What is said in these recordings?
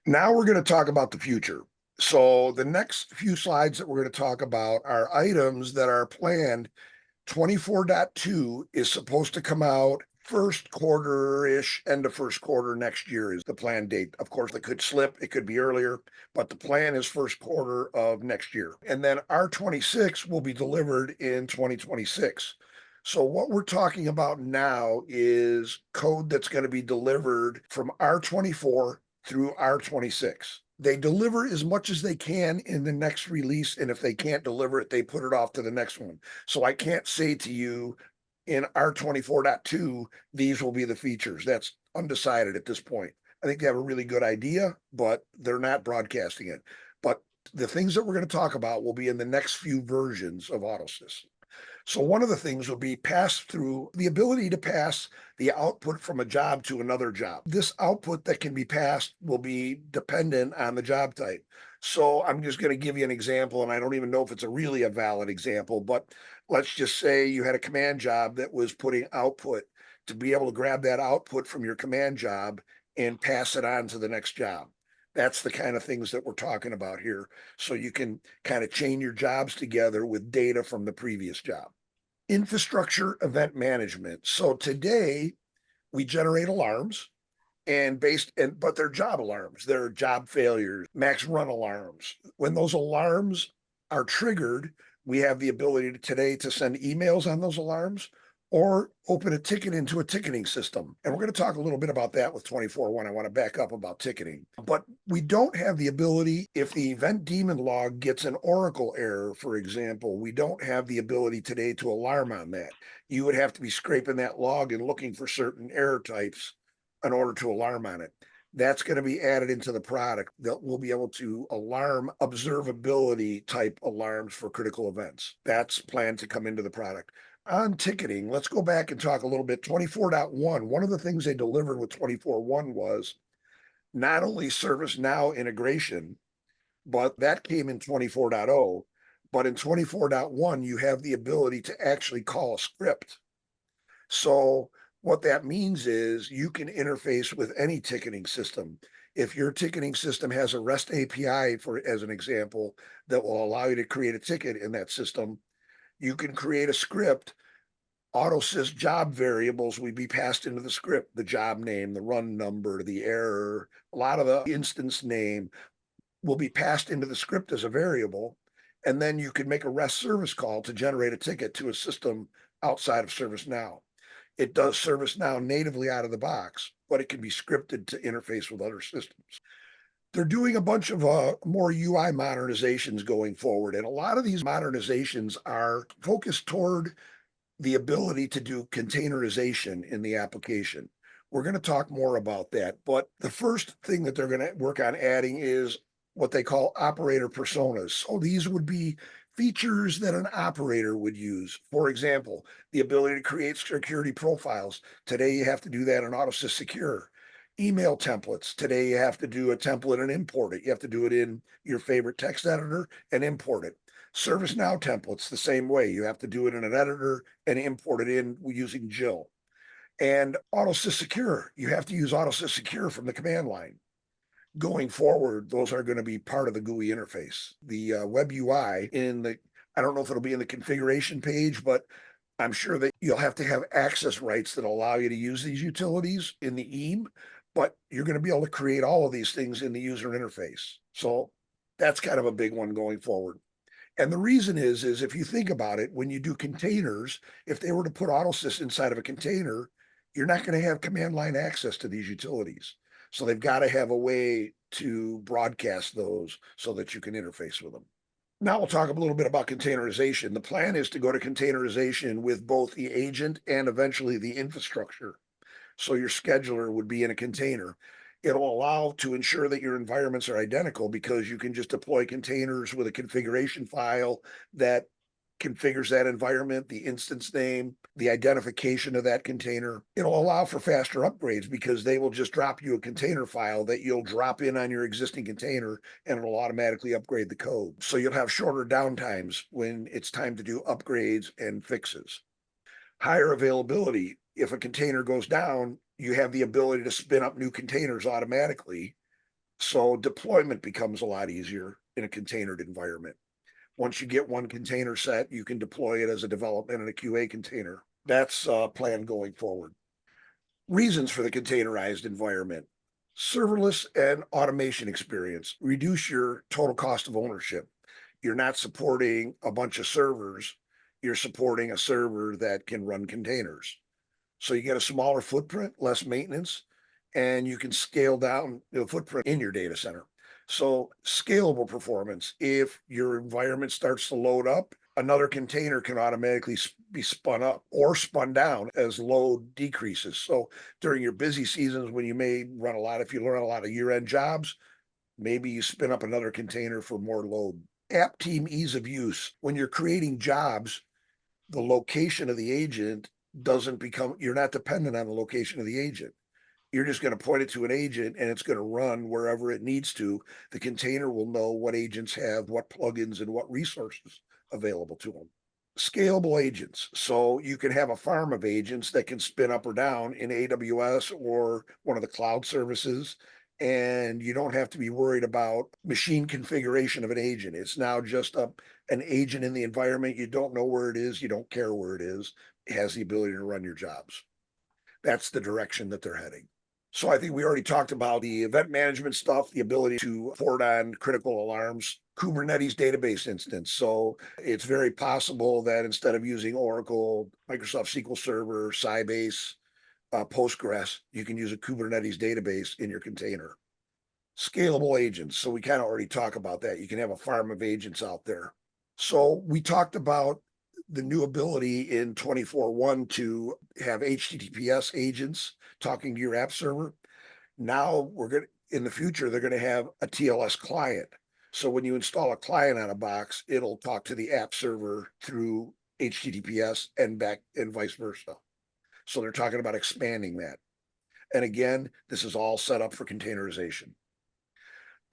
Now we're going to talk about the future. So the next few slides that we're going to talk about are items that are planned. 24.2 is supposed to come out first quarter-ish, end of first quarter next year is the planned date. Of course, it could slip, it could be earlier, but the plan is first quarter of next year. And then R26 will be delivered in 2026. So what we're talking about now is code that's going to be delivered from R24 through R26. They deliver as much as they can in the next release, and if they can't deliver it, they put it off to the next one. So I can't say to you in R24.2, these will be the features. That's undecided at this point. I think they have a really good idea, but they're not broadcasting it. But the things that we're going to talk about will be in the next few versions of AutoSys. So one of the things will be pass through the ability to pass the output from a job to another job. This output that can be passed will be dependent on the job type. So I'm just going to give you an example, and I don't even know if it's a valid example, but let's just say you had a command job that was putting output to be able to grab that output from your command job and pass it on to the next job. That's the kind of things that we're talking about here. So you can kind of chain your jobs together with data from the previous job. Infrastructure event management. So today we generate alarms but they're job alarms, they're job failures, max run alarms. When those alarms are triggered, we have the ability today to send emails on those alarms or open a ticket into a ticketing system. And we're going to talk a little bit about that with 24.1. I want to back up about ticketing. But we don't have the ability, if the event daemon log gets an Oracle error, for example, we don't have the ability today to alarm on that. You would have to be scraping that log and looking for certain error types in order to alarm on it. That's going to be added into the product that we'll be able to alarm observability type alarms for critical events. That's planned to come into the product. On ticketing, let's go back and talk a little bit. 24.1, one of the things they delivered with 24.1 was not only ServiceNow integration, but that came in 24.0. But in 24.1, you have the ability to actually call a script. So what that means is you can interface with any ticketing system. If your ticketing system has a REST API, for as an example, that will allow you to create a ticket in that system, you can create a script. AutoSys job variables will be passed into the script, the job name, the run number, the error, a lot of the instance name will be passed into the script as a variable. And then you can make a REST service call to generate a ticket to a system outside of ServiceNow. It does ServiceNow natively out of the box, but it can be scripted to interface with other systems. They're doing a bunch of more UI modernizations going forward. And a lot of these modernizations are focused toward the ability to do containerization in the application. We're going to talk more about that. But the first thing that they're going to work on adding is what they call operator personas. So these would be features that an operator would use. For example, the ability to create security profiles. Today, you have to do that in AutoSys Secure. Email templates. Today, you have to do a template and import it. You have to do it in your favorite text editor and import it. ServiceNow templates, the same way. You have to do it in an editor and import it in using Jill. And AutoSys Secure, you have to use AutoSys Secure from the command line. Going forward, those are going to be part of the GUI interface. The web UI I don't know if it'll be in the configuration page, but I'm sure that you'll have to have access rights that allow you to use these utilities in the EAM, but you're going to be able to create all of these things in the user interface. So that's kind of a big one going forward. And the reason is if you think about it, when you do containers, if they were to put AutoSys inside of a container, you're not going to have command line access to these utilities. So they've got to have a way to broadcast those so that you can interface with them. Now we'll talk a little bit about containerization. The plan is to go to containerization with both the agent and eventually the infrastructure. So your scheduler would be in a container. It'll allow to ensure that your environments are identical because you can just deploy containers with a configuration file that configures that environment, the instance name, the identification of that container. It'll allow for faster upgrades because they will just drop you a container file that you'll drop in on your existing container and it'll automatically upgrade the code. So you'll have shorter downtimes when it's time to do upgrades and fixes. Higher availability. If a container goes down, you have the ability to spin up new containers automatically So deployment becomes a lot easier in a containered environment. Once you get one container set, you can deploy it as a development and a QA container. That's planned going forward. Reasons for the containerized environment. Serverless and automation experience. Reduce your total cost of ownership. You're not supporting a bunch of servers. You're supporting a server that can run containers. So you get a smaller footprint, less maintenance, and you can scale down the footprint in your data center. So scalable performance. If your environment starts to load up, another container can automatically be spun up or spun down as load decreases. So during your busy seasons, when you may run a lot, if you run a lot of year-end jobs, maybe you spin up another container for more load. App team ease of use. When you're creating jobs, the location of the agent doesn't become, you're not dependent on the location of the agent. You're just going to point it to an agent and it's going to run wherever it needs to. The container will know what agents have what plugins and what resources available to them. Scalable agents. So you can have a farm of agents that can spin up or down in AWS or one of the cloud services. And you don't have to be worried about machine configuration of an agent. It's now just an agent in the environment. You don't know where it is. You don't care where it is. It has the ability to run your jobs. That's the direction that they're heading. So I think we already talked about the event management stuff, the ability to report on critical alarms, Kubernetes database instance. So it's very possible that instead of using Oracle, Microsoft SQL Server, Sybase, Postgres, you can use a Kubernetes database in your container. Scalable agents. So we kind of already talk about that. You can have a farm of agents out there. So we talked about the new ability in 24.1 to have HTTPS agents talking to your app server. Now we're going to, in the future, they're going to have a TLS client. So when you install a client on a box, it'll talk to the app server through HTTPS and back and vice versa. So they're talking about expanding that. And again, this is all set up for containerization.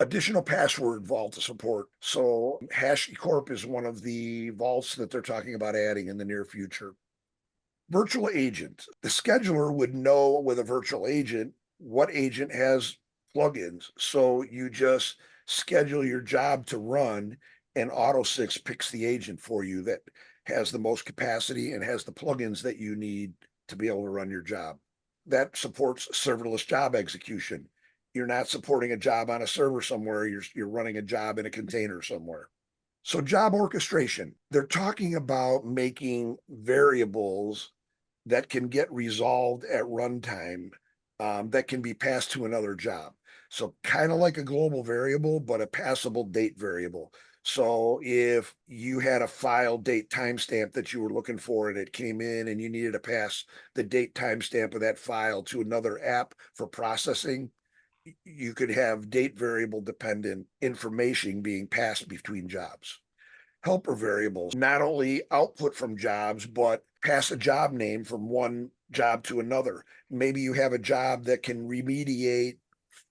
Additional password vault support. So HashiCorp is one of the vaults that they're talking about adding in the near future. Virtual agent. The scheduler would know with a virtual agent what agent has plugins. So you just schedule your job to run and AutoSys picks the agent for you that has the most capacity and has the plugins that you need to be able to run your job. That supports serverless job execution. You're not supporting a job on a server somewhere, you're running a job in a container somewhere. So job orchestration, they're talking about making variables that can get resolved at runtime, that can be passed to another job. So kind of like a global variable, but a passable date variable. So if you had a file date timestamp that you were looking for and it came in and you needed to pass the date timestamp of that file to another app for processing, you could have date variable dependent information being passed between jobs. Helper variables not only output from jobs, but pass a job name from one job to another. Maybe you have a job that can remediate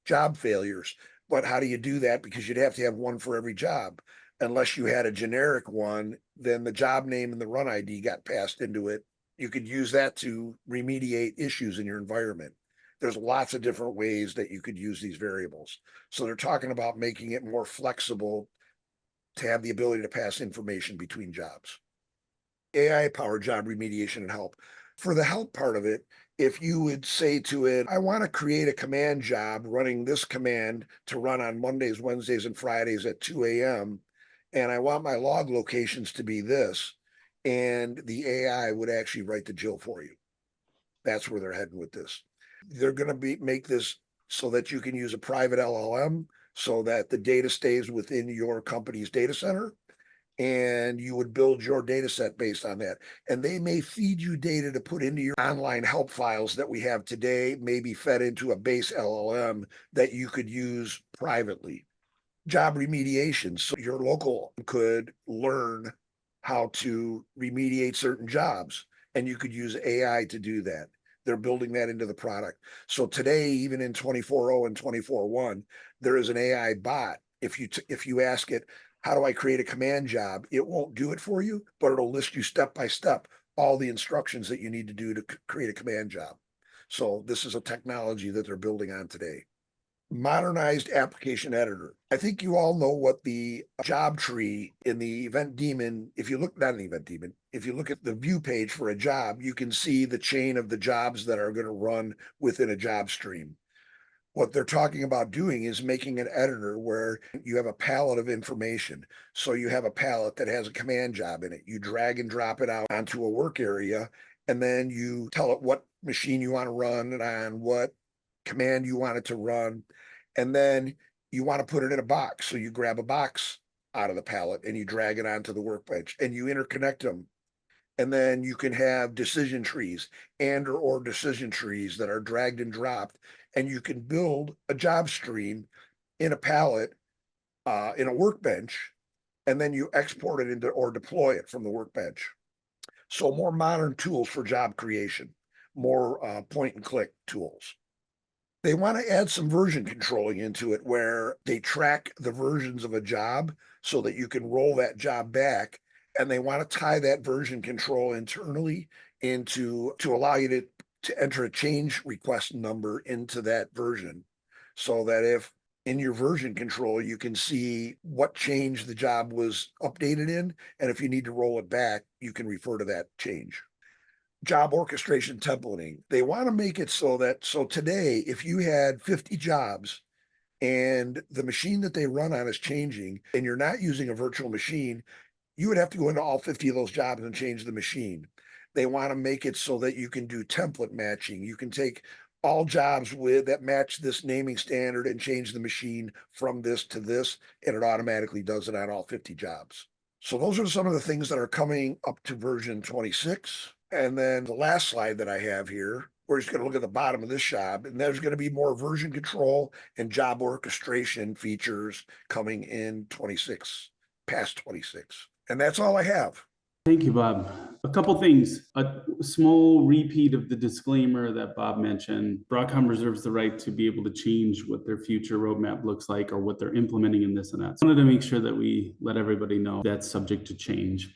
job failures, but how do you do that? Because you'd have to have one for every job. Unless you had a generic one, then the job name and the run ID got passed into it. You could use that to remediate issues in your environment. There's lots of different ways that you could use these variables. So they're talking about making it more flexible to have the ability to pass information between jobs. AI powered job remediation and help. For the help part of it, if you would say to it, I want to create a command job running this command to run on Mondays, Wednesdays, and Fridays at 2 a.m., and I want my log locations to be this, and the AI would actually write the JIL for you. That's where they're heading with this. They're going to make this so that you can use a private LLM so that the data stays within your company's data center and you would build your data set based on that. And they may feed you data to put into your online help files that we have today, maybe fed into a base LLM that you could use privately. Job remediation. So your local could learn how to remediate certain jobs, and you could use AI to do that. They're building that into the product. So today, even in 24.0 and 24.1, there is an AI bot. If you ask it, how do I create a command job? It won't do it for you, but it'll list you step by step all the instructions that you need to do to create a command job. So this is a technology that they're building on today. Modernized application editor. I think you all know what the job tree in the event daemon, if you look, not in the event daemon, if you look at the view page for a job, you can see the chain of the jobs that are going to run within a job stream. What they're talking about doing is making an editor where you have a palette of information. So you have a palette that has a command job in it. You drag and drop it out onto a work area, and then you tell it what machine you want to run it on, what command you want it to run, and then you want to put it in a box. So you grab a box out of the palette and you drag it onto the workbench and you interconnect them. And then you can have decision trees or decision trees that are dragged and dropped, and you can build a job stream in a palette, in a workbench, and then you export it into or deploy it from the workbench. So more modern tools for job creation, more point and click tools. They want to add some version controlling into it where they track the versions of a job so that you can roll that job back. And they want to tie that version control internally into to allow you to enter a change request number into that version so that if in your version control, you can see what change the job was updated in. And if you need to roll it back, you can refer to that change. Job orchestration templating. They want to make it so today, if you had 50 jobs and the machine that they run on is changing and you're not using a virtual machine, you would have to go into all 50 of those jobs and change the machine. They want to make it so that you can do template matching. You can take all jobs that match this naming standard and change the machine from this to this, and it automatically does it on all 50 jobs. So those are some of the things that are coming up to version 26. And then the last slide that I have here, we're just going to look at the bottom of this job, and there's going to be more version control and job orchestration features coming in 26, past 26. And that's all I have. Thank you, Bob. A couple things. A small repeat of the disclaimer that Bob mentioned. Broadcom reserves the right to be able to change what their future roadmap looks like or what they're implementing in this and that. So I wanted to make sure that we let everybody know that's subject to change.